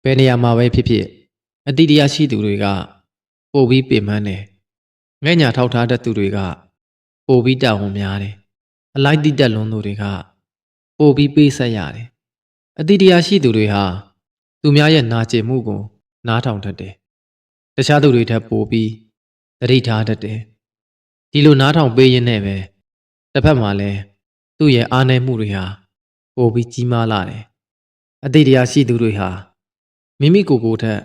ဘယ်နေရာမှာပဲဖြစ်ဖြစ်အတိတရားရှိသူတွေကပို့ပြီးပင်ပန်းတယ်ငဲ့ညာထောက်ထားတဲ့သူတွေကပို့ပြီးတာဝန်များတယ်အလိုက်တိတက်လွန်သူတွေကပို့ပြီးပေးဆက်ရတယ်အတိတရားရှိသူတွေဟာသူများရဲ့နာကျင်မှုကိုနားထောင်တတ်တယ်တခြားသူတွေထက်ပို့ပြီးသတိထားတတ်တယ်ဒီလိုနားထောင်ပေးရင်းနဲ့ပဲတစ်ဖက်မှာလည်းသူ့ရဲ့အားနည်းမှုတွေဟာပို့ပြီးကြီးမားလာတယ်အတိတရားရှိသူတွေဟာမိမိကိုယ်ကိုယ်ထက်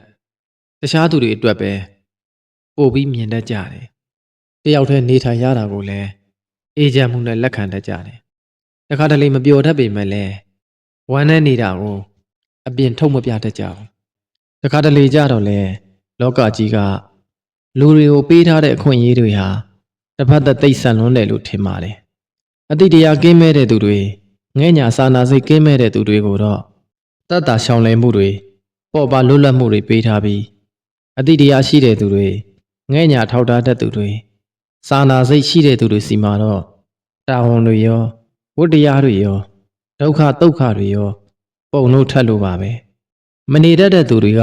တခြားသူတွေအတွက်ပဲပို့ပြီးမြင်တတ်ကြတယ်တယောက်တည်းနေထိုင်ရတာကိုလည်းအေးချမ်းမှုနဲ့လက်ခံတတ်ကြတယ်တခါတလေမပျော်တတ်ပေမဲ့လည်းဝမ်းနဲ့နေတာကိုအပြင်ထုတ်မပြတတ်ကြဘူးတခါတလေကြတော့လေလောကကြီးကလူတွေကိုပေးထားတဲ့အခွင့်အရေးတွေဟာတစ်ဖက်သက်သိဆန်လွန်းတယ်လို့ထင်ပါတယ်အတိတရားကင်းမဲ့တဲ့သူတွေငဲ့ညာစာနာစိတ်ကင်းမဲ့တဲ့သူတွေကိုတော့တတ်တာရှောင်လည်မှုတွေပေါ်ပါလွတ်လပ်မှုတွေပေးထားပြီးအတိတရားရှိတဲ့သူတွေငဲ့ညာထောက်ထားတတ်သူတွေစာနာစိတ်ရှိတဲ့သူတွေစီမှာတော့တာဝန်တွေရောဝတ္တရားတွေရောဒုက္ခတုတ်ခတွေရောပုံလို့ထက်လို့ပါပဲမနေတတ်တဲ့သူတွေက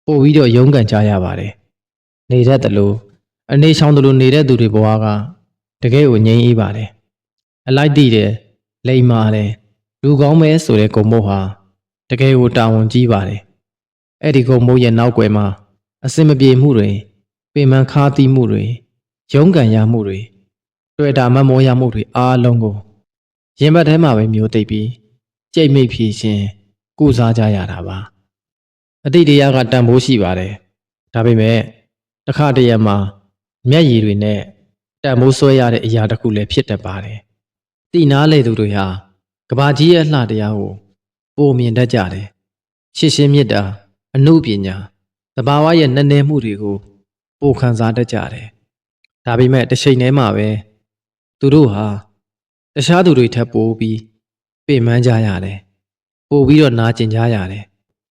ပို့ပြီးတော့ရုန်းကန်ကြရပါတယ်နေတတ်တယ်လို့အနေဆောင်တယ်လို့နေတဲ့သူတွေဘဝကတကယ်ကိုငြိမ်းအေးပါတယ်အလိုက်တည်တယ်လိမ္မာတယ်လူကောင်းပဲဆိုတဲ့ဂုဏ်မို့ဟာတကယ်ကိုတာဝန်ကြီးပါတယ်အဲ့ဒီဂုဏ်မို့ရဲ့နောက်ွယ်မှာအစင်မပြေမှုတွေပင်ပန်းခါးသီးမှုတွေရုန်းကန်ရမှုတွေတွေ့တာမမောရမှုတွေအားလုံးကိုရင်ဘတ်ထဲမှာပဲမျိုးသိပ်ပြီးကြိတ်မိတ်ဖြေရှင်ကုစားကြရတာပါအတိတ်တရားကတန်ဖိုးရှိပါတယ်ဒါပေမဲ့တစ်ခါတရံမှာမျက်ရည်တွေနဲ့တန်ဖိုးဆွဲရတဲ့အရာတစ်ခုလည်းဖြစ်တတ်ပါတယ်တိနားလေသူတွေဟာကဘာကြီးရဲ့အလှတရားကိုပိုမြင်တတ်ကြတယ်ရှစ်ရှင်းမြတ်တာအနုပညာတဘာဝရဲ့နည်းနည်းမှုတွေကိုပိုခံစားတတ်ကြတယ်ဒါပေမဲ့တစ်ချိန်တည်းမှာပဲသူတို့ဟာတခြားသူတွေထက်ပိုပြီးပင်ပန်းကြရတယ်ပိုပြီးတော့နာကျင်ကြရတယ်